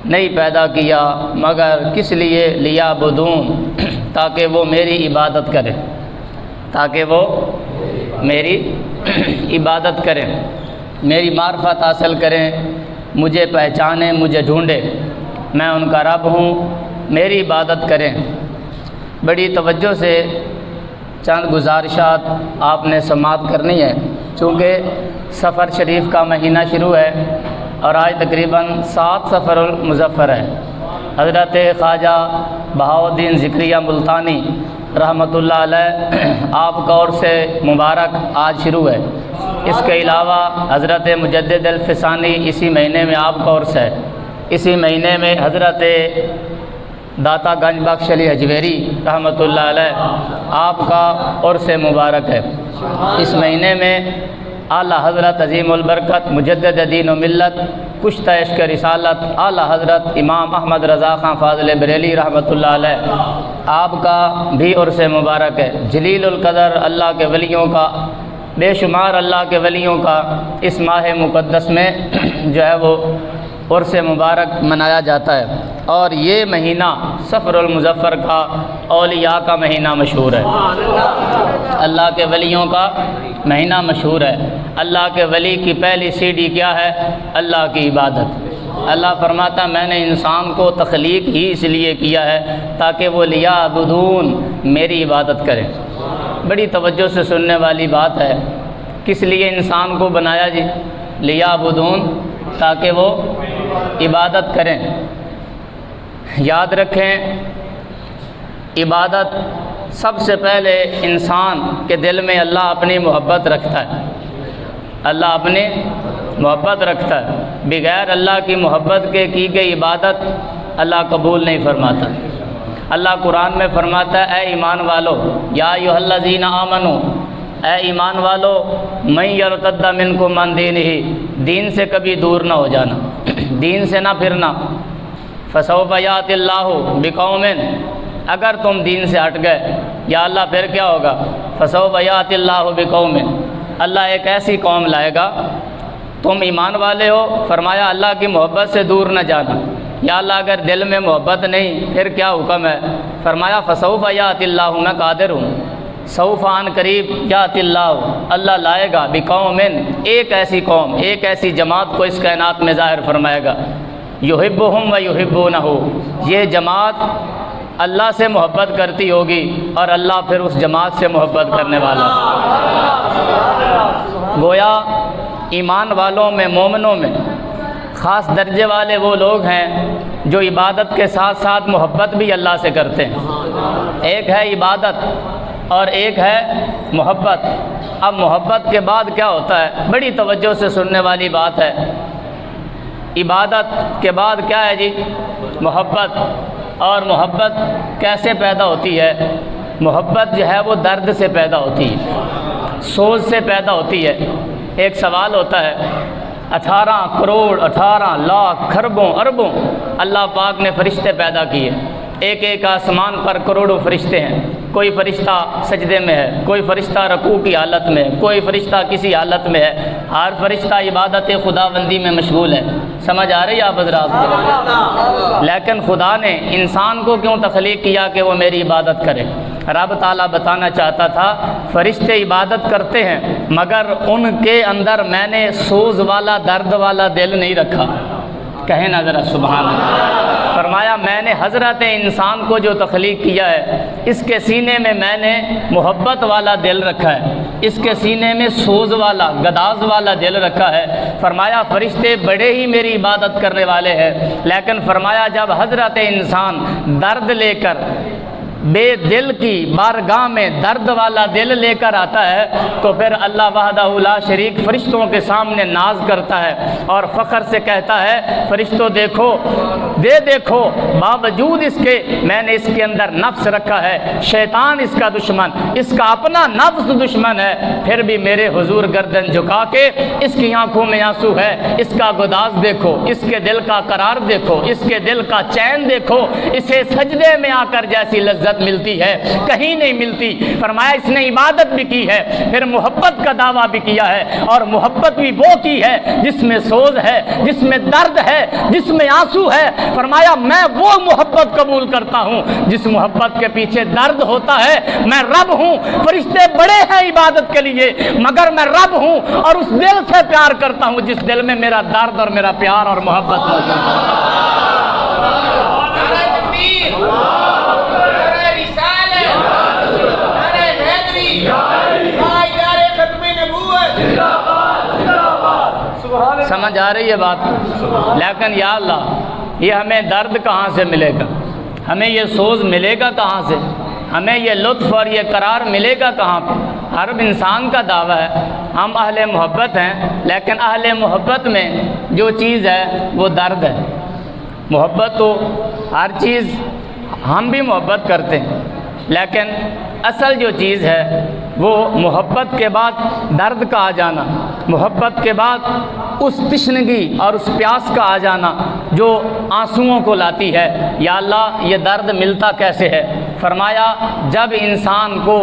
نہیں پیدا کیا مگر کس لیے لیعبدون، تاکہ وہ میری عبادت کریں، تاکہ وہ میری عبادت کریں، میری معرفت حاصل کریں، مجھے پہچانیں، مجھے ڈھونڈیں، میں ان کا رب ہوں، میری عبادت کریں۔ بڑی توجہ سے چند گزارشات آپ نے سماعت کرنی ہے، چونکہ سفر شریف کا مہینہ شروع ہے اور آج تقریباً 7 سفر المظفر ہے۔ حضرت خواجہ بہاؤالدین ذکریہ ملتانی رحمۃ اللہ علیہ آپ کا عرس مبارک آج شروع ہے۔ اس کے علاوہ حضرت مجدد الفسانی اسی مہینے میں آپ کا عرس ہے۔ اسی مہینے میں حضرت داتا گنج بخش علی حجویری رحمۃ اللہ علیہ آپ کا عرس مبارک ہے۔ اس مہینے میں اعلیٰ حضرت عظیم البرکت مجدد دین و ملت کشتہ عشق رسالت اعلیٰ حضرت امام احمد رضا خان فاضل بریلی رحمۃ اللہ علیہ آپ کا بھی عرس مبارک ہے۔ جلیل القدر اللہ کے ولیوں کا، بے شمار اللہ کے ولیوں کا اس ماہ مقدس میں جو ہے وہ عرس مبارک منایا جاتا ہے، اور یہ مہینہ سفر المظفر کا اولیاء کا مہینہ مشہور ہے، اللہ کے ولیوں کا مہینہ مشہور ہے۔ اللہ کے ولی کی پہلی سیڑھی کیا ہے؟ اللہ کی عبادت۔ اللہ فرماتا میں نے انسان کو تخلیق ہی اس لیے کیا ہے تاکہ وہ لیعبدون، میری عبادت کریں۔ بڑی توجہ سے سننے والی بات ہے، کس لیے انسان کو بنایا جی؟ لیعبدون، تاکہ وہ عبادت کریں۔ یاد رکھیں، عبادت سب سے پہلے انسان کے دل میں اللہ اپنی محبت رکھتا ہے، اللہ اپنی محبت رکھتا ہے۔ بغیر اللہ کی محبت کے کی گئی عبادت اللہ قبول نہیں فرماتا۔ اللہ قرآن میں فرماتا ہے اے ایمان والو، یا ایھا الذین آمنو، اے ایمان والو، من یرتد منکم عن دینہ، دین سے کبھی دور نہ ہو جانا، دین سے نہ پھرنا۔ فسوف یأتی اللہ بقوم، اگر تم دین سے ہٹ گئے یا اللہ پھر کیا ہوگا؟ فسوف یأتی اللہ بقوم، اللہ ایک ایسی قوم لائے گا۔ تم ایمان والے ہو، فرمایا اللہ کی محبت سے دور نہ جانا۔ یا اللہ اگر دل میں محبت نہیں پھر کیا حکم ہے؟ فرمایا فسوف یأتی اللہ، میں قادر ہوں، سوف عن قریب یأتی اللہ، اللہ لائے گا بقوم، ایک ایسی قوم، ایک ایسی جماعت کو اس کائنات میں ظاہر فرمائے گا، یحبہم و یحبونہ، یہ جماعت اللہ سے محبت کرتی ہوگی اور اللہ پھر اس جماعت سے محبت کرنے والا۔ گویا ایمان والوں میں، مومنوں میں خاص درجے والے وہ لوگ ہیں جو عبادت کے ساتھ ساتھ محبت بھی اللہ سے کرتے ہیں۔ ایک ہے عبادت اور ایک ہے محبت۔ اب محبت کے بعد کیا ہوتا ہے؟ بڑی توجہ سے سننے والی بات ہے۔ عبادت کے بعد کیا ہے جی؟ محبت۔ اور محبت کیسے پیدا ہوتی ہے؟ محبت جو ہے وہ درد سے پیدا ہوتی ہے، سوز سے پیدا ہوتی ہے۔ ایک سوال ہوتا ہے، 18 کروڑ 18 لاکھ کھربوں اربوں اللہ پاک نے فرشتے پیدا کیے، ایک ایک آسمان پر کروڑوں فرشتے ہیں، کوئی فرشتہ سجدے میں ہے، کوئی فرشتہ رکوع کی حالت میں ہے، کوئی فرشتہ کسی حالت میں ہے، ہر فرشتہ عبادت خداوندی میں مشغول ہے۔ سمجھ آ رہی ہے آپ حضرات کو؟ لیکن خدا نے انسان کو کیوں تخلیق کیا کہ وہ میری عبادت کرے؟ رب تعالیٰ بتانا چاہتا تھا فرشتے عبادت کرتے ہیں مگر ان کے اندر میں نے سوز والا، درد والا دل نہیں رکھا۔ کہیں نا ذرا سبحان اللہ۔ فرمایا میں نے حضرت انسان کو جو تخلیق کیا ہے اس کے سینے میں میں نے محبت والا دل رکھا ہے، اس کے سینے میں سوز والا، گداز والا دل رکھا ہے۔ فرمایا فرشتے بڑے ہی میری عبادت کرنے والے ہیں، لیکن فرمایا جب حضرت انسان درد لے کر، بے دل کی بارگاہ میں درد والا دل لے کر آتا ہے تو پھر اللہ وحدہ لا شریک فرشتوں کے سامنے ناز کرتا ہے اور فخر سے کہتا ہے فرشتوں دیکھو، دیکھو، باوجود اس کے میں نے اس کے اندر نفس رکھا ہے، شیطان اس کا دشمن، اس کا اپنا نفس دشمن ہے، پھر بھی میرے حضور گردن جھکا کے اس کی آنکھوں میں آنسو ہے، اس کا گداز دیکھو، اس کے دل کا قرار دیکھو، اس کے دل کا چین دیکھو، اسے سجدے میں آ کر جیسی لذت لذت ملتی ہے، کہیں نہیں ملتی۔ فرمایا اس نے عبادت بھی کی ہے، پھر محبت کا دعویٰ بھی کیا ہے، اور محبت بھی وہ کی ہے جس میں سوز ہے، جس میں درد ہے، جس میں آنسو ہے۔ فرمایا میں وہ محبت قبول کرتا ہوں جس محبت کے پیچھے درد ہوتا ہے۔ میں رب ہوں، فرشتے بڑے ہیں عبادت کے لیے، مگر میں رب ہوں اور اس دل سے پیار کرتا ہوں جس دل میں میرا درد اور میرا پیار اور محبت موجود ہے۔ سمجھ آ رہی ہے بات؟ لیکن یا اللہ یہ ہمیں درد کہاں سے ملے گا، ہمیں یہ سوز ملے گا کہاں سے، ہمیں یہ لطف اور یہ قرار ملے گا کہاں پہ؟ ہر انسان کا دعویٰ ہے ہم اہل محبت ہیں، لیکن اہل محبت میں جو چیز ہے وہ درد ہے۔ محبت تو ہر چیز ہم بھی محبت کرتے ہیں، لیکن اصل جو چیز ہے وہ محبت کے بعد درد کا آ جانا، محبت کے بعد اس تشنگی اور اس پیاس کا آ جانا جو آنسوؤں کو لاتی ہے۔ یا اللہ یہ درد ملتا کیسے ہے؟ فرمایا جب انسان کو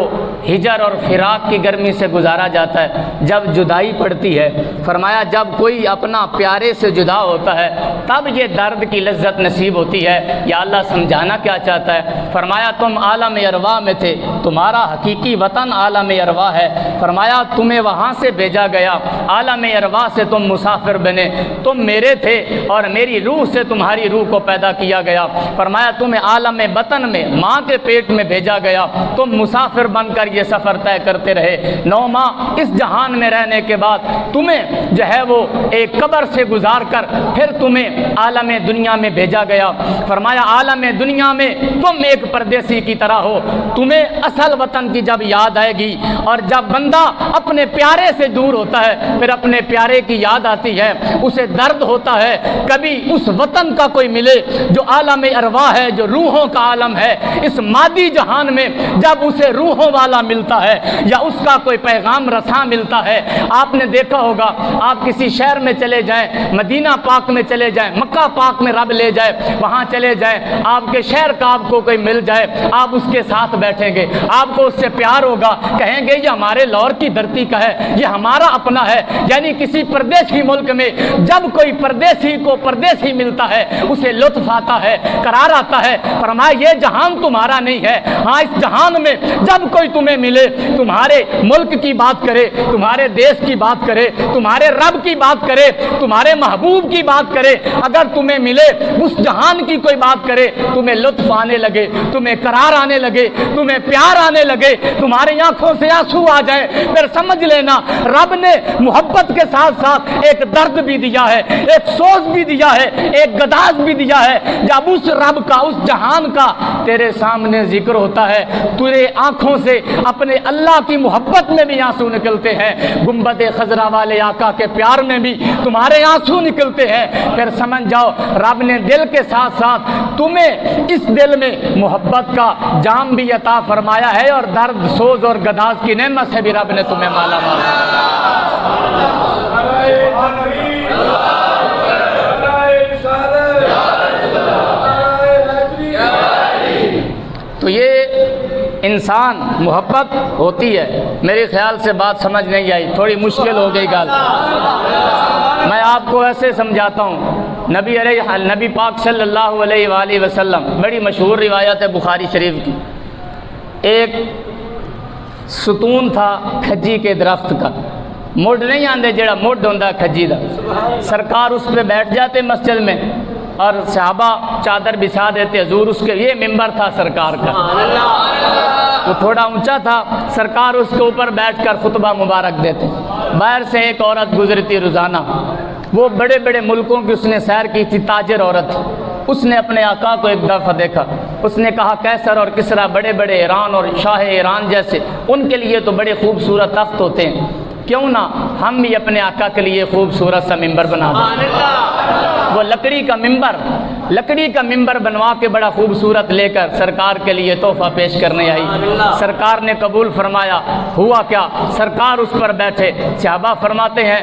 ہجر اور فراق کی گرمی سے گزارا جاتا ہے، جب جدائی پڑتی ہے، فرمایا جب کوئی اپنا پیارے سے جدا ہوتا ہے تب یہ درد کی لذت نصیب ہوتی ہے۔ یا اللہ سمجھانا کیا چاہتا ہے؟ فرمایا تم عالم ارواح میں تھے، تمہارا حقیقی وطن عالم ارواح ہے۔ فرمایا تمہیں وہاں سے بھیجا گیا، عالم ارواح سے تم مسافر بنے، تم میرے تھے اور میری روح سے تمہاری روح کو پیدا کیا گیا۔ فرمایا تمہیں عالم بطن میں ماں کے پیٹ میں بھیجا گیا، تم مسافر بن کر یہ سفر طے کرتے رہے۔ 9 ماہ اس جہان میں رہنے کے بعد تمہیں جو ہے وہ ایک قبر سے گزار کر پھر تمہیں عالم دنیا میں بھیجا گیا۔ فرمایا عالم دنیا میں تم ایک پردیسی کی طرح ہو، تمہیں اصل وطن کی جب یاد آئے گی، اور جب بندہ اپنے پیارے سے دور ہوتا ہے پھر اپنے پیارے کی یاد آتی ہے، اسے درد ہوتا ہے کبھی اس وطن کا کوئی ملے جو عالم ارواح ہے، جو روحوں کا عالم ہے۔ اس مادی جہان میں جب اسے روحوں والا ملتا ہے یا اس کا کوئی پیغام رساں ملتا ہے، آپ نے دیکھا ہوگا آپ کسی شہر میں چلے جائیں، مدینہ پاک میں چلے جائیں، مکہ پاک میں رب لے جائے، وہاں چلے جائیں، آپ کے شہر کا آپ کو کوئی مل جائے، آپ اس کے ساتھ بیٹھیں گے، آپ کو اس سے پیار ہوگا، کہیں گے یہ ہمارے لاہور کی دھرتی کا ہے، یہ ہمارا اپنا ہے۔ یعنی کسی پردیسی ملک میں جب کوئی پردیسی کو پردیسی ملتا ہے اسے لطف آتا ہے، قرار آتا ہے۔ فرمایا یہ جہان تمہارا نہیں ہے، ہاں اس جہان میں جب کوئی تمہیں ملے، تمہارے ملک کی بات کرے، تمہارے دیش کی بات کرے، تمہارے رب کی بات کرے، تمہارے محبوب کی بات کرے، اگر تمہیں ملے اس جہان کی کوئی بات کرے، تمہیں لطف آنے لگے، تمہیں قرار آنے لگے، تمہیں پیار آنے لگے، تمہاری آنکھوں سے آنسو آ جائے، پھر سمجھ لینا رب نے محبت کے ساتھ ساتھ ایک درد بھی دیا ہے، ایک سوز بھی دیا ہے، ایک گداز بھی دیا ہے۔ جب اس رب کا، اس جہان کا تیرے سامنے ذکر ہوتا ہے، تیرے آنکھوں سے اپنے اللہ کی محبت میں بھی آنسو نکلتے ہیں، گنبد خضرا والے آقا کے پیار میں بھی تمہارے آنسو نکلتے ہیں، پھر سمجھ جاؤ رب نے دل کے ساتھ ساتھ تمہیں اس دل میں محبت کا جام بھی عطا فرمایا ہے، اور درد، سوز اور گداز کی نعمت سے بھی رب نے تمہیں مالا مال۔ تو یہ انسان محبت ہوتی ہے۔ میرے خیال سے بات سمجھ نہیں آئی، تھوڑی مشکل ہو گئی گال، میں آپ کو ایسے سمجھاتا ہوں۔ نبی پاک صلی اللہ علیہ وآلہ وسلم، بڑی مشہور روایت ہے بخاری شریف کی، ایک ستون تھا کھجی کے درخت کا، مڈ نہیں آندے جڑا مڈ ہوندا کھجی دا، سرکار اس پہ بیٹھ جاتے مسجد میں اور صحابہ چادر بچھا دیتے، حضور اس کے، یہ ممبر تھا سرکار کا، وہ تھوڑا اونچا تھا، سرکار اس کے اوپر بیٹھ کر خطبہ مبارک دیتے۔ باہر سے ایک عورت گزرتی روزانہ، وہ بڑے بڑے ملکوں کی اس نے سیر کی تھی، تاجر عورت، اس نے اپنے آقا کو ایک دفعہ دیکھا، اس نے کہا کیسر اور کسرا، بڑے بڑے ایران اور شاہ ایران جیسے، ان کے لیے تو بڑے خوبصورت تخت ہوتے ہیں، کیوں نہ ہم بھی اپنے آقا کے لیے خوبصورت سا ممبر بنا دیں۔ وہ لکڑی کا ممبر بنوا کے بڑا خوبصورت لے کر سرکار کے لیے تحفہ پیش کرنے آئی، سرکار نے قبول فرمایا۔ ہوا کیا، سرکار اس پر بیٹھے، صحابہ فرماتے ہیں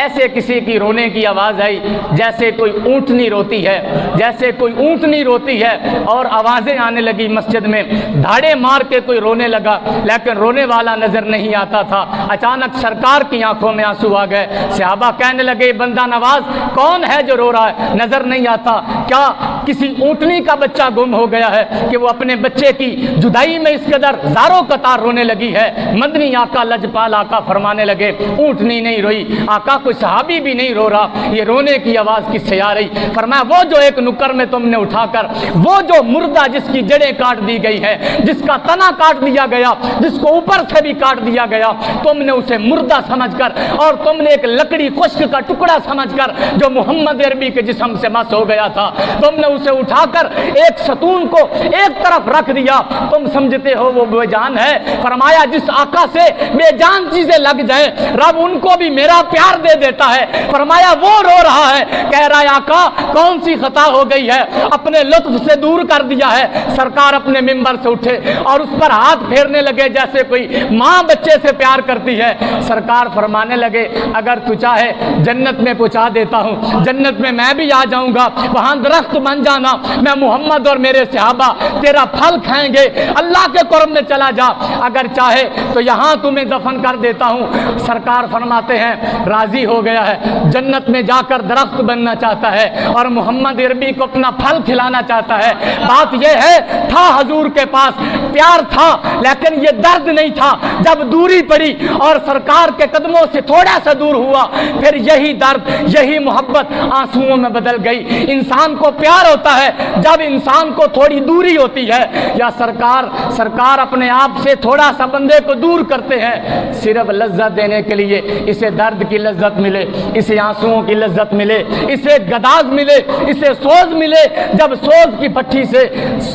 ایسے کسی کی رونے کی آواز آئی جیسے کوئی اونٹنی روتی ہے، جیسے کوئی اونٹنی روتی ہے، اور آوازیں آنے لگی مسجد میں، دھاڑے مار کے کوئی رونے لگا لیکن رونے والا نظر نہیں آتا تھا۔ اچانک سرکار کی آنکھوں میں آنسو آ گئے۔ صحابہ کہنے لگے بندہ نواز کون ہے جو رو رہا ہے، نظر نہیں آتا؟ کیا کسی اونٹنی کا بچہ گم ہو گیا ہے کہ وہ اپنے بچے کی جدائی میں اس قدر زاروں قطار رونے لگی ہے؟ مدنی آقا لجپال آقا فرمانے لگے اونٹنی نہیں روئی، آقا کوئی صحابی بھی نہیں رو رہا، یہ رونے کی آواز کس سے آ رہی؟ فرمایا وہ جو ایک نکر میں تم نے اٹھا کر، وہ جو مردہ جس کی جڑیں کاٹ دی گئی ہے، جس کا تنا کاٹ دیا گیا، جس کو اوپر سے بھی کاٹ دیا گیا، تم نے اسے مردہ سمجھ کر اور تم نے ایک لکڑی خشک کا ٹکڑا سمجھ کر جو محمد عربی کے جسم سے مس ہو گیا تھا، تم نے اسے اٹھا کر ایک ستون کو ایک طرف رکھ دیا، تم سمجھتے ہو وہ بے جان ہے؟ فرمایا جس آقا سے بے جان چیزیں لگ جائیں رب ان کو بھی میرا پیار دے دیتا ہے۔ فرمایا وہ رو رہا ہے، کہہ رہا ہے آقا کون سی خطا ہو گئی ہے، اپنے لطف سے دور کر دیا ہے۔ سرکار اپنے منبر سے اٹھے اور اس پر ہاتھ پھیرنے لگے جیسے کوئی ماں بچے سے پیار کرتی ہے۔ سرکار فرمانے لگے اگر تو چاہے جنت میں پہنچا دیتا ہوں، جنت میں بھی آ جاؤں گا، وہاں درخت بن جانا، میں محمد اور میرے صحابہ تیرا پھل کھائیں گے، اللہ کے قرب میں چلا جا، اگر چاہے تو یہاں تمہیں دفن کر دیتا ہوں۔ سرکار فرماتے ہیں راضی ہو گیا ہے، جنت میں جا کر درخت بننا چاہتا ہے اور محمد عربی کو اپنا پھل کھلانا چاہتا ہے۔ بات یہ ہے تھا حضور کے پاس پیار تھا لیکن یہ درد نہیں تھا۔ جب دوری پڑی اور سرکار کے قدموں سے تھوڑا سا دور ہوا، پھر یہی درد یہی محبت آنسوؤں میں بدل گئی۔ انسان کو پیار ہوتا ہے جب انسان کو تھوڑی دوری ہوتی ہے، یا سرکار اپنے آپ سے تھوڑا سا بندے کو دور کرتے ہیں صرف لذت دینے کے لیے، اسے درد کی لذت ملے، اسے آنسوؤں کی لذت ملے، اسے گداز ملے، اسے سوز ملے۔ جب سوز کی بھٹی سے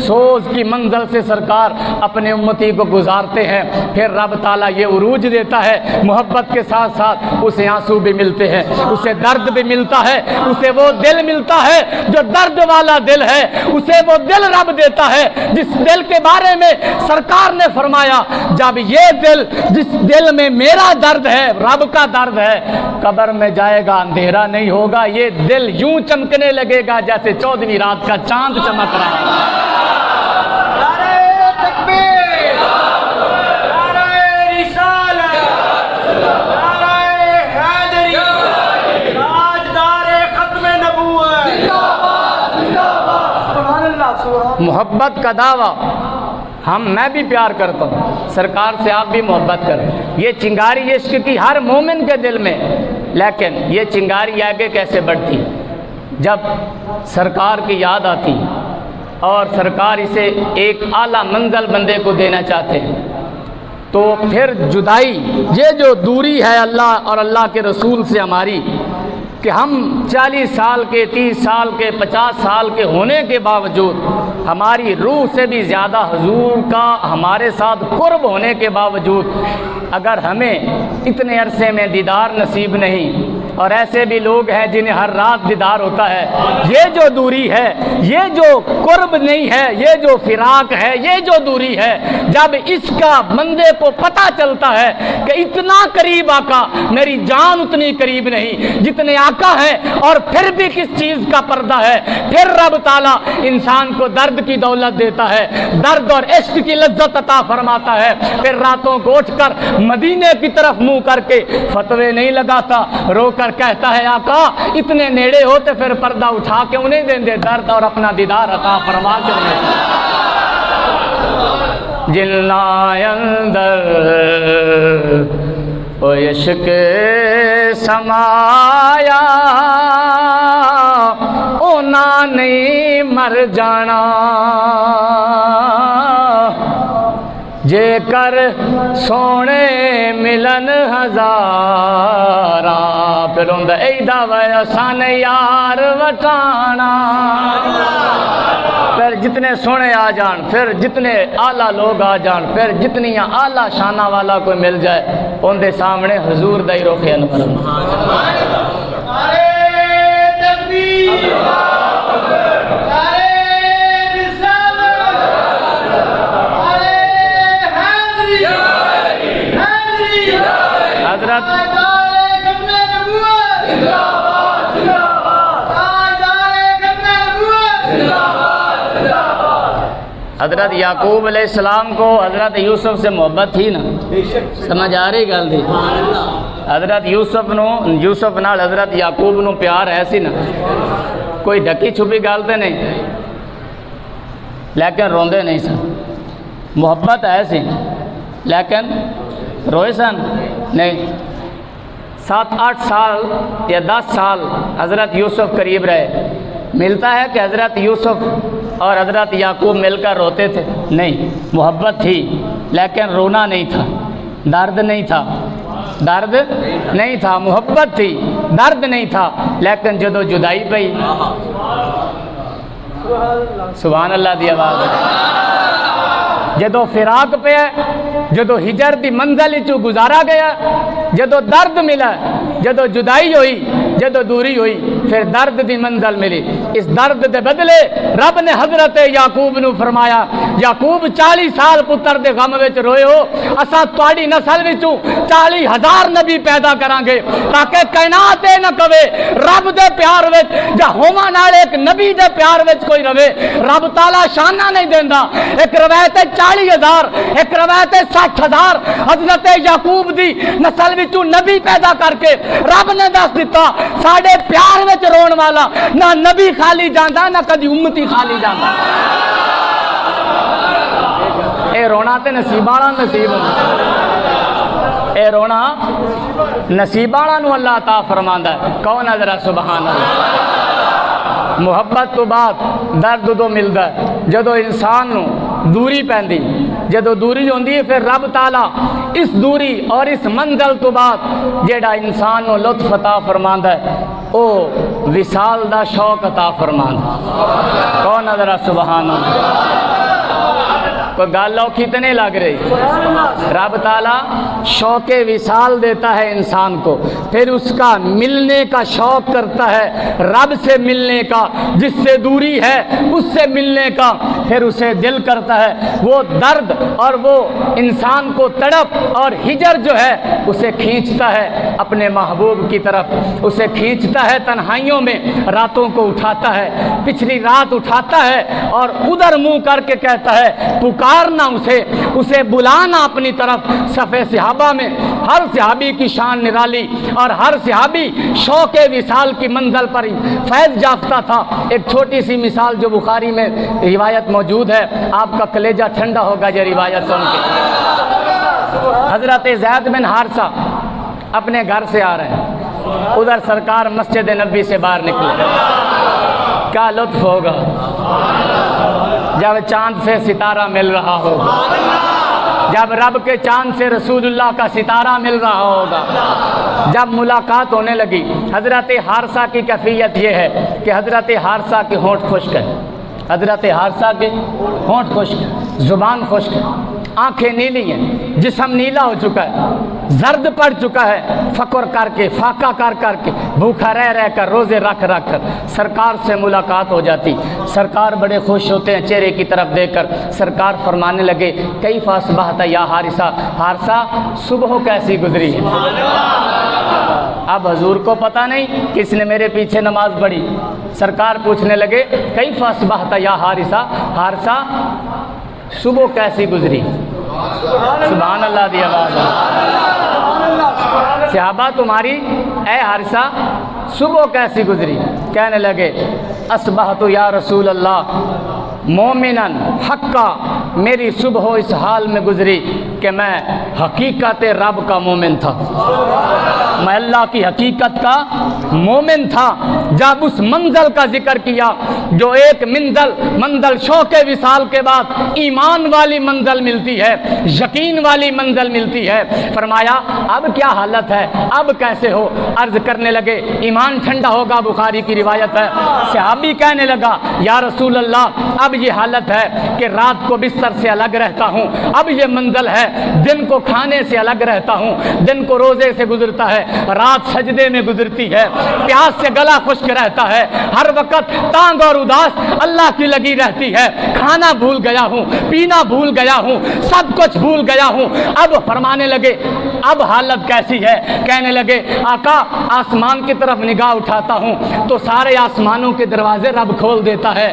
سوز کی منزل سے سرکار اپنے امتی کو گزارتے ہیں، پھر رب تعالیٰ یہ عروج دیتا ہے، محبت کے ساتھ ساتھ اسے آنسو بھی ملتے ہیں، اسے درد بھی ملتا ہے، اسے وہ دل ملتا ہے جو درد والا دل ہے، اسے وہ دل رب دیتا ہے جس دل کے بارے میں سرکار نے فرمایا جب یہ دل جس دل میں میرا درد ہے، رب کا درد ہے، قبر میں جائے گا اندھیرا نہیں ہوگا، یہ دل یوں چمکنے لگے گا جیسے 14ویں رات کا چاند چمک رہا ہے۔ محبت کا دعویٰ میں بھی پیار کرتا ہوں، سرکار سے آپ بھی محبت کریں، یہ چنگاری عشق کی ہر مومن کے دل میں، لیکن یہ چنگاری آگے کیسے بڑھتی؟ جب سرکار کی یاد آتی اور سرکار اسے ایک اعلیٰ منزل بندے کو دینا چاہتے ہیں تو پھر جدائی، یہ جو دوری ہے اللہ اور اللہ کے رسول سے ہماری، کہ ہم 40 سال کے 30 سال کے 50 سال کے ہونے کے باوجود ہماری روح سے بھی زیادہ حضور کا ہمارے ساتھ قرب ہونے کے باوجود اگر ہمیں اتنے عرصے میں دیدار نصیب نہیں، اور ایسے بھی لوگ ہیں جنہیں ہر رات دیدار ہوتا ہے، یہ جو دوری ہے، یہ جو قرب نہیں ہے، یہ جو فراق ہے، یہ جو دوری ہے، جب اس کا بندے کو پتہ چلتا ہے کہ اتنا قریب آقا، میری جان اتنی قریب نہیں جتنے آقا ہیں، اور پھر بھی کس چیز کا پردہ ہے، پھر رب تعالیٰ انسان کو درد کی دولت دیتا ہے، درد اور عشق کی لذت عطا فرماتا ہے، پھر راتوں کو اٹھ کر مدینے کی طرف منہ کر کے فتوے نہیں لگاتا، رو کر کہتا ہے آقا اتنے نیڑے ہوتے پھر پردہ اٹھا کے انہیں دیں دے درد اور اپنا دیدار عطا فرما کے جلنا اندر او عشق سمایا اونا نہیں مر جانا جے کر سونے ملن ہزارا پھر ہوں ایدہ ویسان یار وٹانا، پھر جتنے سونے آ جان، پھر جتنے اعلیٰ لوگ آ جان، پھر جتنی اعلیٰ شانہ والا کوئی مل جائے ان دے سامنے حضور دا ہی رخ انور۔ حضرت حضرت یعقوب علیہ السلام کو حضرت یوسف سے محبت تھی نا، سمجھ آ رہی گل دی؟ حضرت یوسف نال حضرت یعقوب نو پیار ہے سی نا، کوئی ڈکی چھپی گل تے نہیں، لیکن روندے نہیں سن۔ محبت ہے سی لیکن روئے سن نہیں۔ 7-8 سال یا 10 سال حضرت یوسف قریب رہے، ملتا ہے کہ حضرت یوسف اور حضرت یعقوب مل کر روتے تھے؟ نہیں، محبت تھی لیکن رونا نہیں تھا، درد نہیں تھا، درد نہیں تھا، محبت تھی، درد نہیں تھا، لیکن جدو جدائی پئی، سبحان اللہ دی آواز ہے، جدو فراق پہ ہے، جدو ہجر دی منزل چو گزارا گیا، جدو درد ملا، جدو جدائی ہوئی، جدو دوری ہوئی، پھر درد دی منزل ملی۔ اس درد دے بدلے رب نے حضرت یعقوب نو فرمایا، یعقوب 40 سال پتر دے غم وچ روئے ہو، اساں تہاڈی نسل وچوں 40,000 نبی پیدا کران گے تاکہ کائنات نہ کہے رب دے پیار وچ جا ہوواں نال ایک نبی دے پیار وچ کوئی رہے۔ رب تعالی شانہ نہیں دیندا، ایک روایت 40,000، ایک روایت 60,000 حضرت یعقوب دی نسل وچوں نبی پیدا کر کے رب نے دس دیتا ساڈے پیار وچ رون والا نہ نبی خالی جاندا نہ کدی امتی خالی جاندا۔ اے رونا تے نصیب والا نصیب ہوندا، اے رونا نصیب والا نو اللہ عطا فرماندا ہے۔ کون ہے ذرا سبحان اللہ؟ محبت تو بعد درد دو ملدا ہے، جدو انسان نو دوری پیندی، جدو دوری ہوندی ہے پھر رب تعالی اس دوری اور اس منزل تو بعد جیڑا انسان نو لطف عطا فرماندا ہے او وصال دا شوق عطا فرماندا۔ کون ہے ذرا سبحان اللہ؟ کوئی گل اوکھی تو نہیں لگ رہی؟ رب تعالیٰ شوق وصال دیتا ہے انسان کو، پھر اس کا ملنے کا شوق کرتا ہے، رب سے ملنے کا، جس سے دوری ہے اس سے ملنے کا، پھر اسے دل کرتا ہے وہ درد اور وہ انسان کو تڑپ اور ہجر جو ہے اسے کھینچتا ہے اپنے محبوب کی طرف، اسے کھینچتا ہے تنہائیوں میں، راتوں کو اٹھاتا ہے، پچھلی رات اٹھاتا ہے اور ادھر منہ کر کے کہتا ہے پکارنا اسے بلانا اپنی طرف۔ صف صحابہ میں ہر صحابی کی شان نرالی اور ہر صحابی شوق وصال کی منزل پر فیض یافتہ تھا۔ ایک چھوٹی سی مثال جو بخاری میں روایت موجود ہے، آپ کا کلیجہ ٹھنڈا ہوگا یہ روایت سن کے۔ حضرت زید بن حارثہ اپنے گھر سے آ رہے ہیں، ادھر سرکار مسجد نبی سے باہر نکلے، کیا لطف ہوگا جب چاند سے ستارہ مل رہا ہوگا، جب رب کے چاند سے رسول اللہ کا ستارہ مل رہا ہوگا، جب ملاقات ہونے لگی۔ حضرت حارثہ کی کیفیت یہ ہے کہ حضرت حارثہ کے ہونٹ خشک ہے، حضرت حارثہ کے ہونٹ خشک ہے، زبان خشک ہے، آنکھیں نیلی ہیں، جسم نیلا ہو چکا ہے، زرد پڑ چکا ہے، فقر کر کے فاقہ کر کے بھوکا رہ کر روزے رکھ کر سرکار سے ملاقات ہو جاتی۔ سرکار بڑے خوش ہوتے ہیں چہرے کی طرف دیکھ کر، سرکار فرمانے لگے کیف اصبحت یا حارثہ، حارثہ صبح کیسی گزری ہے؟ اب حضور کو پتہ نہیں کس نے میرے پیچھے نماز پڑھی، سرکار پوچھنے لگے کیف اصبحت یا حارثہ، حارثہ صبح کیسی گزری؟ سبحان اللہ دی آواز ہے۔ صحابہ تمہاری اے حارثہ صبح کیسی گزری؟ کہنے لگے اصبحت یا رسول اللہ مومناً حقا، میری صبح اس حال میں گزری کہ میں حقیقت رب کا مومن تھا، میں اللہ کی حقیقت کا مومن تھا۔ جب اس منزل کا ذکر کیا جو ایک منزل شوق وصال کے بعد ایمان والی منزل ملتی ہے، یقین والی منزل ملتی ہے، فرمایا اب کیا حالت ہے، اب کیسے ہو؟ عرض کرنے لگے ایمان ٹھنڈا ہوگا، بخاری کی روایت ہے۔ صحابی کہنے لگا یا رسول اللہ اب یہ حالت ہے کہ رات کو بستر سے الگ رہتا ہوں، اب یہ منزل ہے دن کو کھانے سے الگ رہتا ہوں، دن کو روزے سے گزرتا ہے، رات سجدے میں گزرتی ہے، پیاس سے گلا خشک رہتا ہے، ہر وقت تانگ اور اداس اللہ کی لگی رہتی ہے، کھانا بھول گیا ہوں، پینا بھول گیا ہوں، سب کچھ بھول گیا ہوں۔ اب فرمانے لگے اب حالت کیسی ہے؟ کہنے لگے آقا آسمان کی طرف نگاہ اٹھاتا ہوں تو سارے آسمانوں کے دروازے رب کھول دیتا ہے۔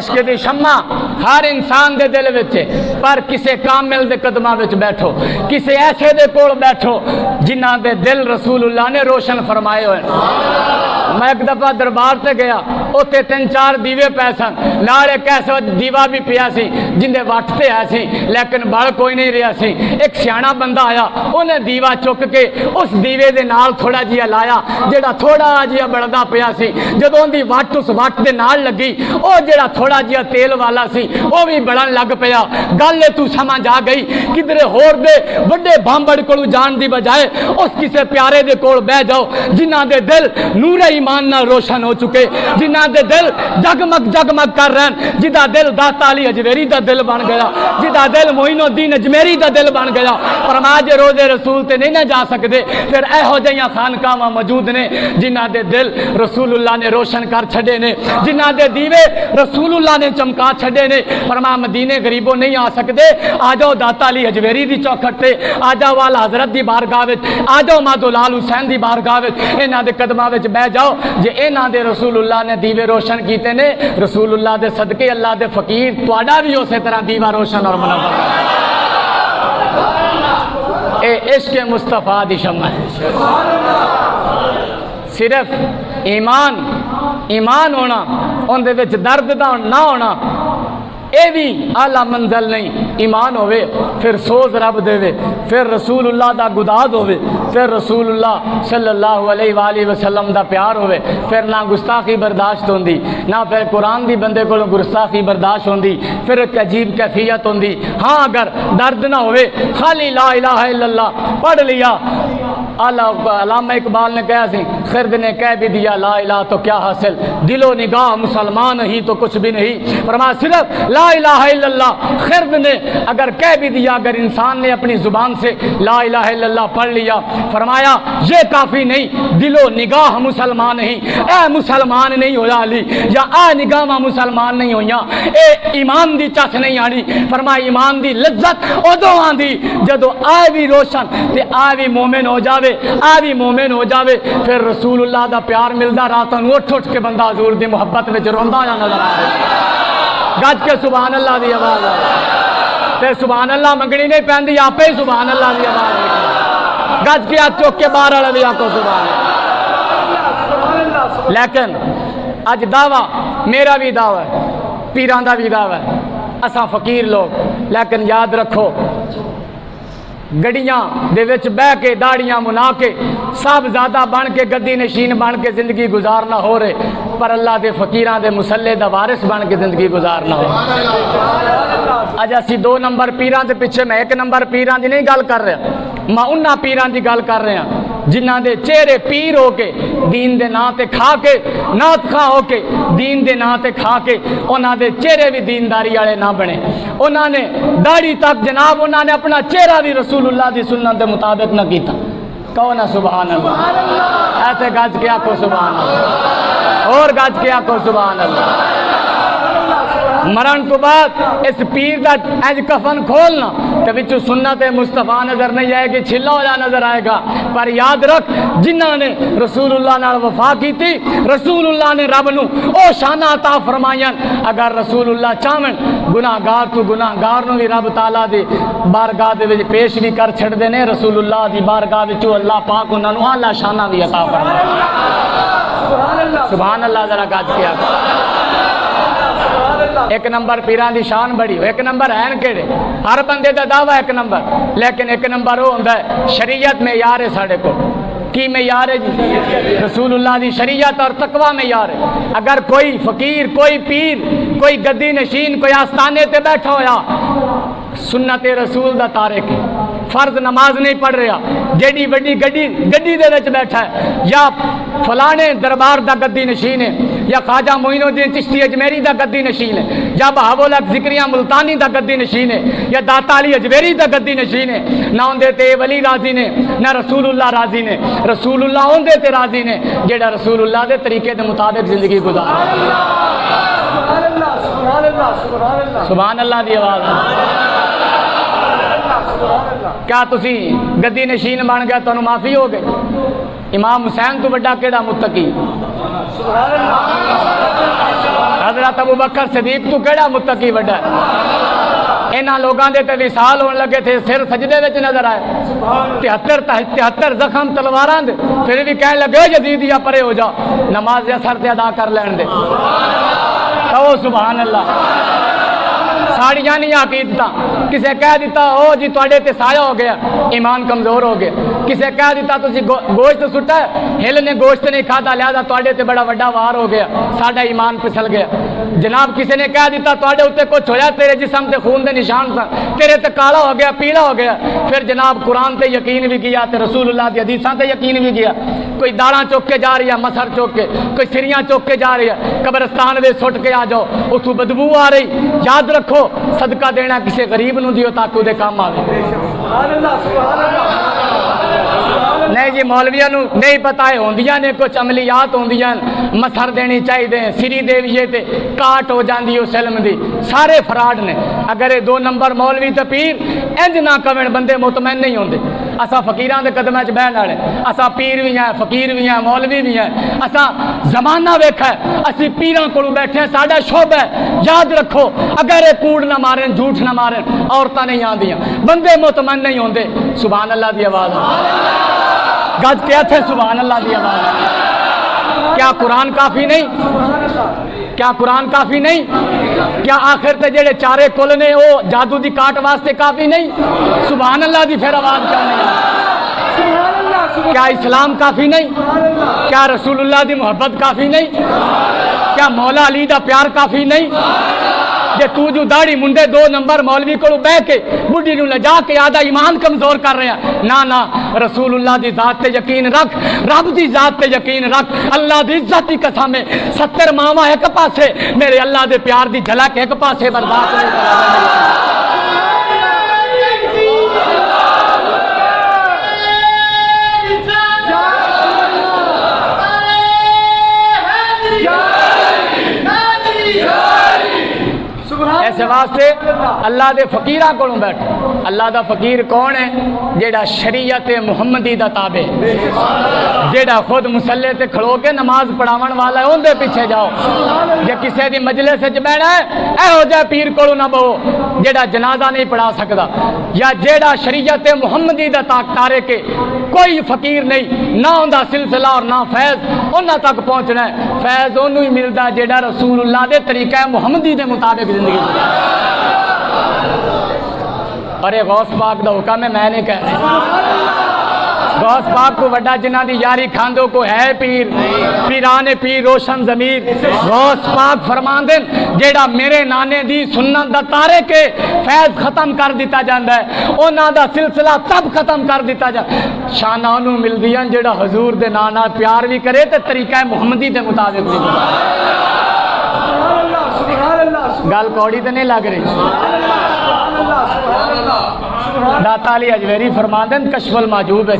عشق دی شمع ہر انسان دے دل وچ ہے، پر کسے کامل دے قدماں وچ بیٹھو، کسے ایسے دے کول بیٹھو جنہاں دے دل رسول اللہ نے روشن فرمائے ہوئے۔ میں ایک دفعہ دربار تے گیا، اوتے 3-4 دیوے پے سن، نال ایک ایسا دیوا بھی پیا سی جندے وٹتے ہے سی لیکن بڑ کوئی نہیں رہا سی۔ ایک سیاںا بندہ آیا، انہیں دیوا چک کے اس دیوے دے نال تھوڑا جیا لایا جڑا تھوڑا جیا بڑھدا پیا سی، جدوں the what us what they نال لگی او جڑا تھوڑا جیا تیل والا سی او بھی بڑھن لگ پیا۔ گل تو سمجھ آ گئی کدھر ہور دے وڈے بامبڑ کولوں جان دی بجائے اس کسے پیارے دے کول بہ جاؤ جنہاں دے دل نور ایمان نال روشن ہو چکے، جنہاں دے دل جگمگ جگمگ کر رہے ہیں، جدا دل داتا علی اجمیری دا دل بن گیا، جدا دل معین الدین اجمیری دا دل بن گیا۔ فرمایا جے روزے رسول تے نہیں نہ جا سکتے پھر ایہو جہاں خانقاہاں موجود نے جنہاں دے دل رسول اللہ نے روشن کر چھڑے نے، جنہاں دے دیوے رسول اللہ نے چمکا چھڑے نے۔ فرمایا مدینے غریبوں نہیں آ سکتے، آ جاؤ داتا علی اجمیری دی چوکھٹ تے، آ جاؤ والا حضرت دی بارگاہ وچ، آ جاؤ مادو لال حسین دی بارگاہ وچ، انہاں دے قدماں وچ بہ جاؤ۔ جے انہاں دے رسول اللہ نے دیوے روشن کیتے نے، رسول اللہ دے صدقے اللہ دے فقیر تواڈا بھی اسی طرح دیوا روشن اور منور۔ اے عشق مصطفیٰ دی شمع ہے۔ صرف ایمان ہونا، ان دے وچ درد دا نہ ہونا، اے بھی اعلیٰ منزل نہیں۔ ایمان ہوئے پھر سوز رب دے وے، پھر رسول اللہ دا گداز ہوئے، پھر رسول اللہ صلی اللہ علیہ وآلہ وسلم دا پیار ہوئے، پھر نہ گستاخی برداشت ہوندی، نہ پھر قرآن دی بندے کو گستاخی برداشت ہوندی، پھر ایک عجیب کیفیت ہوندی۔ ہاں اگر درد نہ ہوئے، خالی لا الہ الا اللہ پڑھ لیا، علامہ اقبال نے کہا سی خرد نے کہہ بھی دیا لا الہ تو کیا حاصل، دل و نگاہ مسلمان ہی تو کچھ بھی نہیں۔ فرمایا صرف لا الہ الا اللہ خرد نے اگر کہہ بھی دیا، اگر انسان نے اپنی زبان سے لا الہ الا اللہ پڑھ لیا، فرمایا یہ کافی نہیں، دل و نگاہ مسلمان ہی، اے مسلمان نہیں ہویا علی، یا اے نگاہ مسلمان نہیں ہویا، اے ایمان دی چس نہیں آنی۔ فرمایا ایمان دی لذت ادو آندی جدو آئے بھی روشن تے آئے بھی مومن ہو جاوے، آئے بھی مومن ہو جاوے، پھر رسول اللہ دا پیار ملدا، راتاں اٹھ اٹھ کے بندہ حضور دی محبت وچ روندا یا نظر آئے، گج کے سبحان اللہ دی آواز آئے تے سبحان اللہ منگنی نہیں پیندی، آپے ہی سبحان اللہ دی آواز آئے، گج کے ہاتھ چوک کے باہر والے بھی آکو سبحان اللہ۔ لیکن اج دعویٰ میرا بھی دعویٰ ہے، پیران دا بھی دعویٰ ہے، اساں فقیر لوگ، لیکن یاد رکھو گڑیاں دے وچ بہ کے داڑیاں منا کے سب زیادہ بن کے گدی نشین بن کے زندگی گزارنا ہو رہے، پر اللہ دے فقیراں دے مسلے دا وارث بن کے زندگی گزارنا ہو۔ اج اسی 2 نمبر پیراں دے پیچھے، میں 1 نمبر پیراں دی نہیں گل کر رہا، میں انہاں پیراں دی گل کر رہا جنہاں دے چہرے پیر ہو کے دین دے نام تے کھا کے، نعت خواہ ہو کے دین دے نام تے کھا کے، انہاں دے چہرے بھی دینداری والے نہ بنے، انہاں نے داڑھی تک جناب انہاں نے اپنا چہرہ بھی رسول اللہ دی سنت دے مطابق نہ کیتا۔ کہو نا سبحان اللہ، ایسے گج کے آکو سبحان اللہ، اور گج کے آکو سبحان اللہ۔ مرن تو بعد اس پیر دا اج کفن کھولنا تے وچ سنت مصطفیٰ نظر نہیں آئے گی، چھلا ہوا نظر آئے گا، پر یاد رکھ جنہاں نے رسول اللہ نال وفا کیتی، رسول اللہ نے رب نو او شان عطا فرمائیں، اگر رسول اللہ چاہن گناہگار تو گناہگار نو بھی رب تعالیٰ دی بارگاہ دے وچ پیش بھی کر چھڑ دے نے، رسول اللہ دی بارگاہ وچ اللہ پاک انہاں نو اعلیٰ شانہ بھی عطا فرمائے۔ سبحان اللہ، ذرا گج کیا 1 نمبر پیران دی شان بڑی ہو، 1 نمبر ہیں کیڑے، ہر بندے دا دعویٰ 1 نمبر، لیکن 1 نمبر وہ ہوندا ہے شریعت میں یار ہے ساڈے کو، کی معیار ہے جی؟ رسول اللہ دی شریعت اور تقوی معیار ہے۔ اگر کوئی فقیر، کوئی پیر، کوئی گدی نشین، کوئی آستانے تے بیٹھا ہویا سنت رسول دا تارک ہے، فرض نماز نہیں پڑھ رہا، جیڑی وڈی گڈی دے وچ بیٹھا ہے، یا فلانے دربار دا گدی نشین ہے، یا خواجہ معین الدین چشتی اجمیری دا گدی نشین ہے، یا بہاول حق ذکریہ ملتانی دا گدی نشین ہے، یا داتا علی اجمیری دا گدی نشین ہے، نہ اندے تے ولی راضی نے، نہ رسول اللہ راضی نے، رسول اللہ اندے تے راضی نے جیڑا رسول اللہ دے طریقے دے مطابق زندگی گزارے۔ سبحان اللہ دی آواز ہے۔ کیا تسی گدی نشین بن گیا تو معافی ہو گئے؟ امام حسین تو بڑا کیڑا متقی، حضرت ابو بکر صدیق تو کیڑا متقی وڈا ہے؟ انہاں لوگاں دے تے وصال ہون لگے تھے سر سجدے وچ نظر آئے 73 زخم تلواراں دے پھر بھی کہنے لگے یزید یا پرے ہو جا نماز اثر تے ادا کر لین دے تو سبحان اللہ ساڑیاں نہیں عقیدتاں کسے کہہ دیتا او جی تواڈے تے سایہ ہو گیا ایمان کمزور ہو گیا کسے کہہ دیتا تسی گوشت سٹا ہے ہل نے گوشت نہیں کھادا لہذا تواڈے تے بڑا وڈا وار ہو گیا ساڈا ایمان پھسل گیا جناب کسی نے کہہ دیتا تواڈے اوتے کچھ ہویا تیرے جسم تے خون دے نشان سن تیرے تے کالا ہو گیا پیلا ہو گیا پھر جناب قرآن تے یقین بھی کیا تے رسول اللہ دی حدیثاں تے یقین بھی کیا کوئی داڑاں چوک کے جا رہی ہے مسر چوک کے کوئی سریاں چوک کے جا رہی ہے قبرستان وچ سٹ کے آ جاؤ اتھوں بدبو آ رہی یاد رکھو صدقہ دینا کسی غریب نو دیو تاکہ دے کام آوے نہیں جی مولویاں نو نہیں پتہ ہے ہوندیاں نے کچھ عملیات ہوندیاں مسر دینی چاہیے سری دیویے تے کاٹ ہو جاندی اس علم دی سارے فراڈ نے اگر یہ 2 نمبر مولوی تے پیر انج نہ کون بندے مطمئن نہیں ہوندے اسا فقیراں دے قدماں وچ بہن والے اسا پیر بھی ہیں فقیر بھی ہیں مولوی بھی ہیں اسا زمانہ ویکھا ہے اسی پیراں کولوں بیٹھے ہیں ساڈا شعبہ ہے یاد رکھو اگر یہ کوڑ نہ مارن جھوٹ نہ مارن عورتاں نہیں آندیاں بندے مطمئن نہیں ہوندے سبحان اللہ دی آواز گج کیا تھے سبحان اللہ دی آواز کیا قرآن کافی نہیں کیا قرآن کافی نہیں کیا آخر تے جڑے چارے کل نے وہ جادو دی کاٹ واسطے کافی نہیں سبحان اللہ دی پھر آواز کیا نہیں کیا اسلام کافی نہیں کیا رسول اللہ دی محبت کافی نہیں کیا مولا علی دا پیار کافی نہیں جے تو جو داڑھی منڈے 2 نمبر مولوی کو بہ کے بڈھی نو لجا کے آدھا ایمان کمزور کر رہے ہیں نہ رسول اللہ دی ذات تے یقین رکھ رب دی ذات تے یقین رکھ اللہ دی عزت دی قسم ہے 70 ماواں ایک پاسے میرے اللہ دے پیار دی جھلک ایک پاسے برداشت نہیں کرا ایسے واسطے اللہ دے فقیرہ کولوں بیٹھو اللہ دا فقیر کون ہے جیڑا شریعت محمدی دا تابع جیڑا خود مسلے تے کھڑو کے نماز پڑھاون والا ہے اون دے پیچھے جاؤ جے کسے دی مجلس وچ بیٹھنا ہے اے ہو جائے پیر کولوں نہ بہو جیڑا جنازہ نہیں پڑھا سکدا یا جیڑا شریعت محمدی دا تارے کے کوئی فقیر نہیں نہ اوندا سلسلہ اور نہ فیض انہاں تک پہنچنا ہے فیض اونوں ہی ملدا جیڑا رسول اللہ دے طریقہ محمدی دے مطابق زندگی اور یہ غوث پاک دا حکم ہے میں نے کہہ رہا غوث پاک کو وڈا جنہ دی یاری کھاندوں کو ہے پیر پیران پیر روشن ضمیر غوث پاک فرمان دین جیڑا میرے نانے دی سنت دا تارے کے فیض ختم کر دیتا جاندہ ہے انہاں دا سلسلہ سب ختم کر دیتا جاندہ ہے شانہ انہوں مل دیاں جیڑا حضور دے نانا پیار بھی کرے تے طریقہ محمدی دے مطابق بھی گل کوڑی تے نہیں لگ رہی داتا علی اجویری فرماندن کشف المحجوب ہے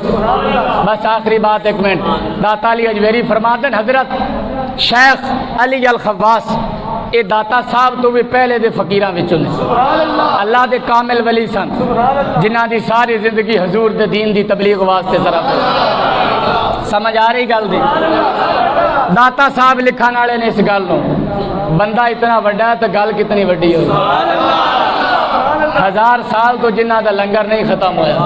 بس آخری بات 1 منٹ داتا علی اجویری فرماندن حضرت شیخ علی الخواس یہ داتا صاحب تو بھی پہلے دے فقیراں وچوں نے اللہ دے کامل ولی سن جنہاں دی ساری زندگی حضور دے دین دی تبلیغ واسطے صرف سمجھ آ رہی گل دی داتا صاحب لکھن والے نے اس گل نو بندہ اتنا وڈا ہے تو گل کتنی وڈی ہوئی 1000 سال تو جنہ دا لنگر نہیں ختم ہویا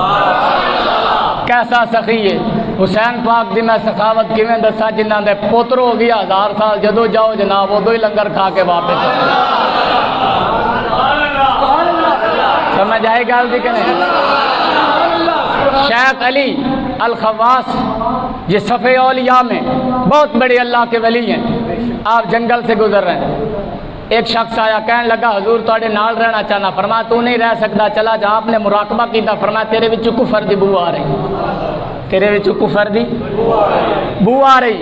کیسا سخی ہے حسین پاک دی میں سخاوت کیویں دسا جنہ دے پوتر ہو گیا 1000 سال جدو جاؤ جناب ادو ہی لنگر کھا کے واپس سمجھ آئے گل دی کہ نہیں شیخ علی الخواس یہ صفحہ اولیاء میں بہت بڑے اللہ کے ولی ہیں آپ جنگل سے گزر رہے ہیں ایک شخص آیا کہنے لگا حضور تواڈے نال رہنا چاہنا فرمایا تو نہیں رہ سکتا چلا جا آپ نے مراقبہ کیتا فرمایا تیرے وچ کفر دی بو آ رہی تیرے وچ کفر دی بو آ رہی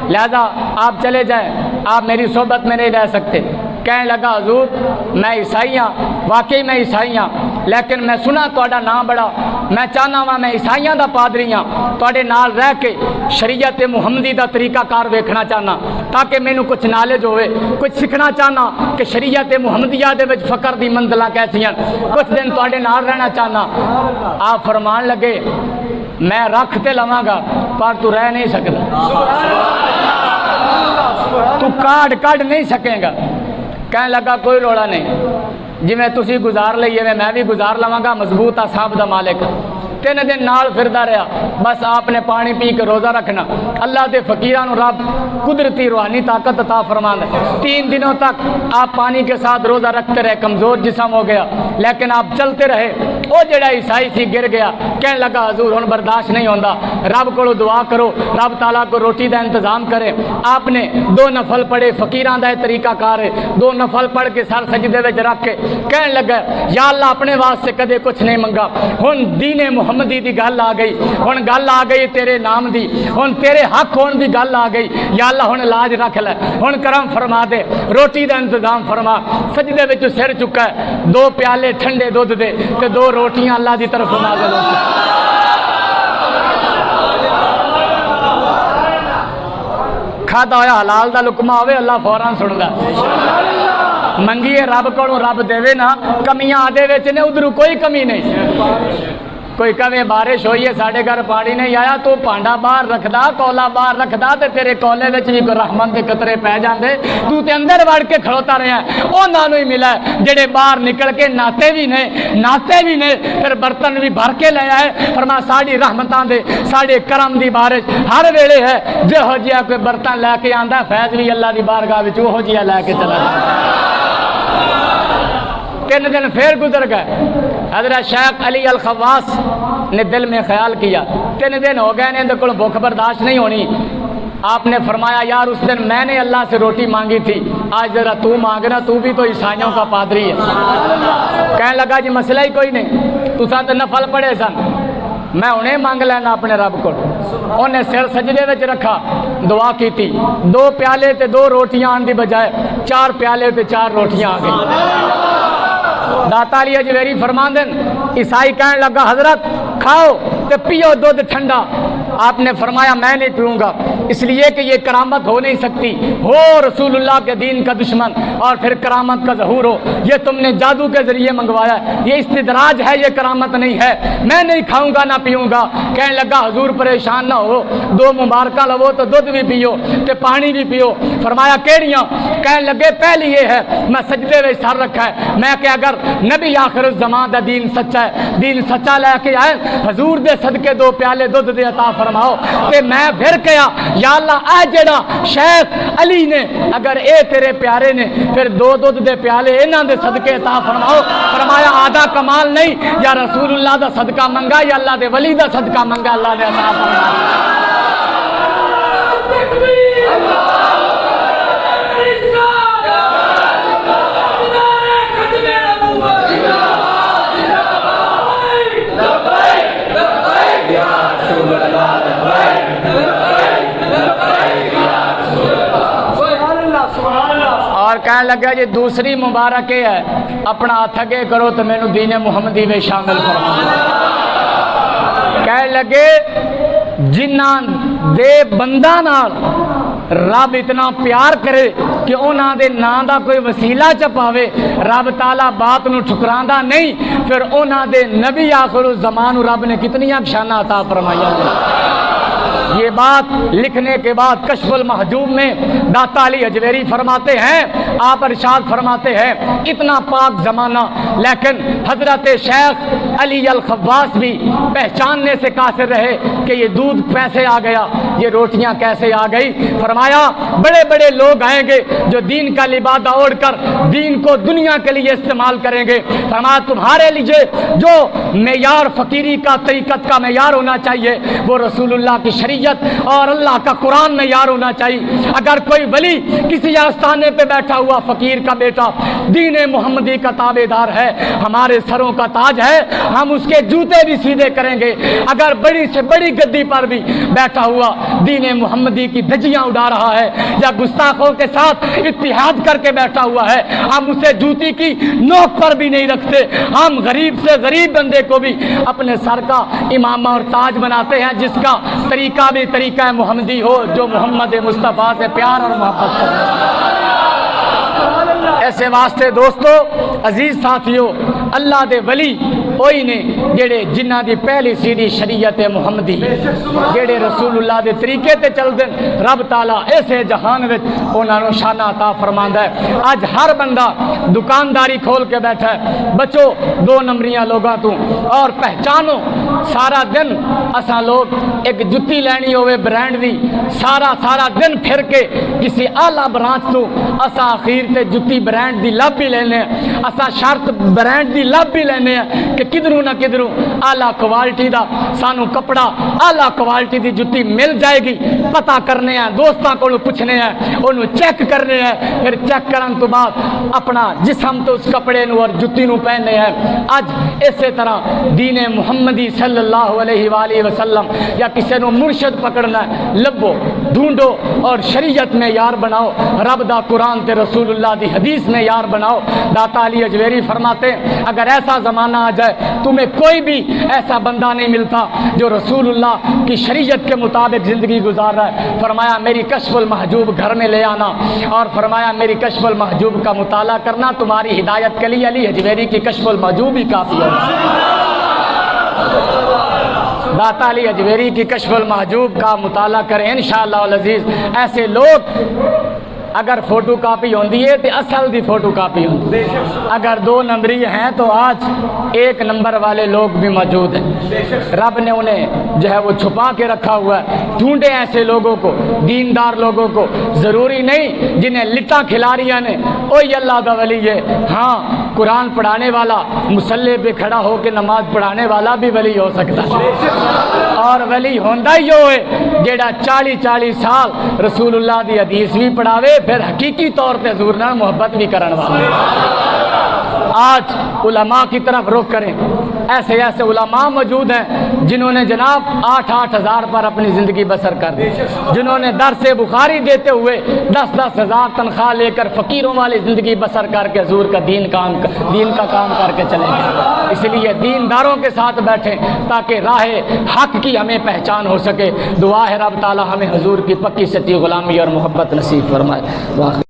لہذا آپ چلے جائیں آپ میری صحبت میں نہیں رہ سکتے کہنے لگا حضور میں عیسائی ہاں واقعی میں عیسائی ہاں لیکن میں سنا تواڈا نام بڑا میں چاہنا وا میں عیسائیاں دا پادری ہاں تواڈے نال رہ کے شریعت محمدی دا طریقہ کار ویکھنا چاہنا تاکہ مینوں کچھ نالج ہوئے کچھ سیکھنا چاہنا کہ شریعت محمدیہ دے وچ فقر دی منزلاں کیسیاں کچھ دن تواڈے نال رہنا چاہنا آپ فرمان لگے میں رکھ تے لواں گا پر تو رہ نہیں سکدا تو کاٹ نہیں سکے گا کہنے لگا کوئی روڑا نہیں، جی میں تسی گزار لئیے میں بھی گزار لواں گا، مضبوط اصحاب دا مالک۔ 3 دن نال پھردا رہا، بس آپ نے پانی پی کے روزہ رکھنا۔ اللہ دے فقیران رب قدرتی روحانی طاقت عطا فرماندا۔ 3 دنوں تک آپ پانی کے ساتھ روزہ رکھتے رہے، کمزور جسم ہو گیا، لیکن آپ چلتے رہے۔ وہ جڑا عیسائی سی گر گیا، کہنے لگا حضور ہن برداشت نہیں ہوندا، رب کو دعا کرو، رب تعالیٰ کو روٹی دا انتظام کرے۔ آپ نے 2 نفل پڑھے، فقیران دا طریقہ کار ہے، 2 نفل پڑھ کے سر سجدے وچ رکھ کے کہنے لگا یا اللہ اپنے واسطے کدے کچھ نہیں منگا، ہن دین محمدی دی گل آ گئی، ہن گل آ گئی تیرے نام دی، ہن تیرے حق ہون دی گل آ گئی، یا اللہ ہن لاج رکھ لے، ہن کرم فرما دے، روٹی دا انتظام فرما۔ سجدے وچ سر چکا ہے، 2 پیالے ٹھنڈے دودھ دے تے 2 روٹیاں اللہ دی طرف نازل ہو کھادا ہویا حلال دا لقمہ ہوئے اللہ فوراں سندا۔ منگیے رب کو، رب دے نا، کمیاں آدھے وچ نے، ادھر کوئی کمی نہیں۔ کوئی کہے بارش ہوئی ہے ساڑھے گھر پانی نہیں آیا، تو پانڈا باہر رکھدا، کولا باہر رکھدا تے تیرے کولے وچ بھی کوئی رحمت دے قطرے پہ جاندے، تو تے اندر وڑ کے کھڑوتا رہیا ہے۔ انہاں نوں ہی ملا ہے جڑے باہر نکل کے ناتے بھی نے پھر برتن بھی بھر کے لے آئے۔ فرمایا ساڑی رحمتاں دے، ساڑے کرم دی بارش ہر ویلے ہے، جہو جہا کوئی برتن لے کے آندا ہے فیض بھی اللہ دی بارگاہ وچ اوہو جہا لے کے چلا جائے۔ 3 دن پھر گزر گئے، حضرت شیخ علی الخواص نے دل میں خیال کیا 3 دن ہو گئے نے کو بھوک برداشت نہیں ہونی۔ آپ نے فرمایا یار اس دن میں نے اللہ سے روٹی مانگی تھی، آج ذرا تو مانگنا، تو بھی تو عیسائیوں کا پادری ہے۔ کہنے لگا جی مسئلہ ہی کوئی نہیں، تو ساتھ نفل پڑے سن، میں انہیں مانگ لینا اپنے رب کو۔ انہیں سر سجدے وچ رکھا، دعا کی تھی، 2 پیالے تے 2 روٹیاں آن دی بجائے 4 پیالے تے 4 روٹیاں آ گئی۔ داتا علی اجویری فرماندن عیسائی کہنے لگا حضرت کھاؤ تے پیو دودھ ٹھنڈا۔ آپ نے فرمایا میں نہیں پیوں گا، اس لیے کہ یہ کرامت ہو نہیں سکتی، ہو رسول اللہ کے دین کا دشمن اور پھر کرامت کا ظہور ہو، یہ تم نے جادو کے ذریعے منگوایا ہے، یہ استدراج ہے، یہ کرامت نہیں ہے، میں نہیں کھاؤں گا نہ پیوں گا۔ کہنے لگا حضور پریشان نہ ہو، 2 مبارکہ لو تو دودھ بھی پیو تے پانی بھی پیو۔ فرمایا کیڑیاں؟ کہنے لگے پہلی یہ ہے میں سجدے میں سر رکھا ہے، میں کہ اگر نبی آخر الزمان دا دین سچا ہے، دین سچا لے کے آئے، حضور دے صدقے 2 پیالے دودھ دے عطا فرماؤ۔ تے میں پھر کہا یا اللہ اے جڑا شیخ علی نے اگر اے تیرے پیارے نے، پھر 2 دودھ دے پیالے انہاں دے صدقے عطا فرماؤ۔ فرمایا آدھا کمال نہیں، یا رسول اللہ دا صدقہ منگا یا اللہ دے ولی دا صدقہ منگا، اللہ نے عطا فرمایا۔ اور کہنے لگا یہ دوسری مبارک ہے، اپنا ہاتھ اگے کرو تو مینو دین محمدی میں شامل فرما۔ کہنے لگے جنہاں دے بندہ نال رب اتنا پیار کرے کہ انہاں دے نام دا کوئی وسیلہ چپاوے، رب تعالیٰ بات نو ٹھکراندا نہیں، پھر انہاں دے نبی آخر الزمان رب نے کتنی شانہ عطا فرمایا۔ یہ بات لکھنے کے بعد کشف المحجوب میں داتا علی اجویری فرماتے ہیں، آپ ارشاد فرماتے ہیں اتنا پاک زمانہ لیکن حضرت شیخ علی الخواص بھی پہچاننے سے قاصر رہے کہ یہ دودھ کیسے آ گیا، یہ روٹیاں کیسے آ گئی۔ فرمایا بڑے بڑے لوگ آئیں گے جو دین کا لبادہ اوڑھ کر دین کو دنیا کے لیے استعمال کریں گے۔ فرمایا تمہارے لیے جو معیار فقیری کا طریقت کا معیار ہونا چاہیے وہ رسول اللہ کی شریعت اور اللہ کا قرآن میں یار ہونا چاہیے۔ اگر کوئی ولی کسی آستانے پہ بیٹھا ہوا فقیر کا بیٹا دین محمدی کا تابع دار ہے، ہمارے سروں کا تاج ہے، ہم اس کے جوتے بھی سیدھے کریں گے۔ اگر بڑی سے بڑی گدی پر بھی بیٹھا ہوا دین محمدی کی دھجیاں اڑا رہا ہے یا گستاخوں کے ساتھ اتحاد کر کے بیٹھا ہوا ہے، ہم اسے جوتی کی نوک پر بھی نہیں رکھتے۔ ہم غریب سے غریب بندے کو بھی اپنے سر کا امامہ اور تاج بناتے ہیں، جس کا طریقہ بھی طریقہ محمدی ہو، جو محمد مصطفیٰ سے پیار اور محبت کرے۔ ایسے واسطے دوستو عزیز ساتھیو اللہ دے ولی وہی نے جڑے جنہ دی پہلی سیڑھی شریعت محمدی جڑے رسول اللہ دے طریقے تے چل دیں رب تعالیٰ ایسے جہان وچ انہاں نوں شانہ عطا فرماندا ہے۔ اج ہر بندہ دکانداری کھول کے بیٹھا ہے، بچو دو نمبریاں لوگاں تو اور پہچانو سارا دن اساں لوگ ایک جتی لینی ہوئے برانڈ دی سارا دن پھر کے کسی اعلیٰ برانچ تو اساں اخیر تے جتی برانڈ دی لب بھی لینے ہیں، اساں شرط برانڈ دی لب بھی لینے ہیں کہ کدھروں نہ کدھروں اعلیٰ کوالٹی دا سانو کپڑا اعلیٰ کوالٹی دی جتی مل جائے گی، پتہ کرنے ہیں، دوستاں کو پوچھنے ہیں، انہوں چیک کرنے ہیں، پھر چیک کرن تو بعد اپنا جسم تو اس کپڑے نو اور جتی نو پہننے ہیں۔ اج اسی طرح دین محمدی صلی اللہ علیہ وآلہ وسلم یا کسی نو مرشد پکڑنا ہے، لبو ڈھونڈو اور شریعت میں یار بناؤ، رب دا قرآن تے رسول اللہ دی حدیث میں یار بناؤ۔ داتا علی اجویری فرماتے ہیں اگر ایسا زمانہ آ جائے تمہیں کوئی بھی ایسا بندہ نہیں ملتا جو رسول اللہ کی شریعت کے مطابق زندگی گزار رہا ہے، فرمایا میری کشف المحجوب گھر میں لے آنا، اور فرمایا میری کشف المحجوب کا مطالعہ کرنا تمہاری ہدایت کے لیے علی اجویری کی کشف المحجوب ہی کافی ہے۔ داتا علی اجویری کی کشف المحجوب کا مطالعہ کریں انشاءاللہ العزیز۔ ایسے لوگ اگر فوٹو کاپی ہوندی ہے تو اصل دی فوٹو کاپی ہوندی ہے، اگر دو نمبری ہیں تو آج ایک نمبر والے لوگ بھی موجود ہیں، رب نے انہیں جو ہے وہ چھپا کے رکھا ہوا ہے۔ ڈھونڈے ایسے لوگوں کو، دیندار لوگوں کو، ضروری نہیں جنہیں لٹاں کھلاریاں نے اوہی اللہ دا ولی ہے، ہاں قرآن پڑھانے والا مصلی پہ کھڑا ہو کے نماز پڑھانے والا بھی ولی ہو سکتا ہے، اور ولی ہوندا ہی ہوئے جیڑا 40 سال رسول اللہ دی حدیث بھی پڑھاوے پھر حقیقی طور پہ حضور نال محبت بھی کرن والا۔ آج علماء کی طرف رخ کریں، ایسے علماء موجود ہیں جنہوں نے جناب 8 ہزار پر اپنی زندگی بسر کر دی، جنہوں نے درس بخاری دیتے ہوئے 10 ہزار تنخواہ لے کر فقیروں والی زندگی بسر کر کے حضور کا دین کا کام کر کے چلے گئے۔ اس لیے دینداروں کے ساتھ بیٹھیں تاکہ راہ حق کی ہمیں پہچان ہو سکے۔ دعا ہے رب تعالی ہمیں حضور کی پکی سچی غلامی اور محبت نصیب فرمائے۔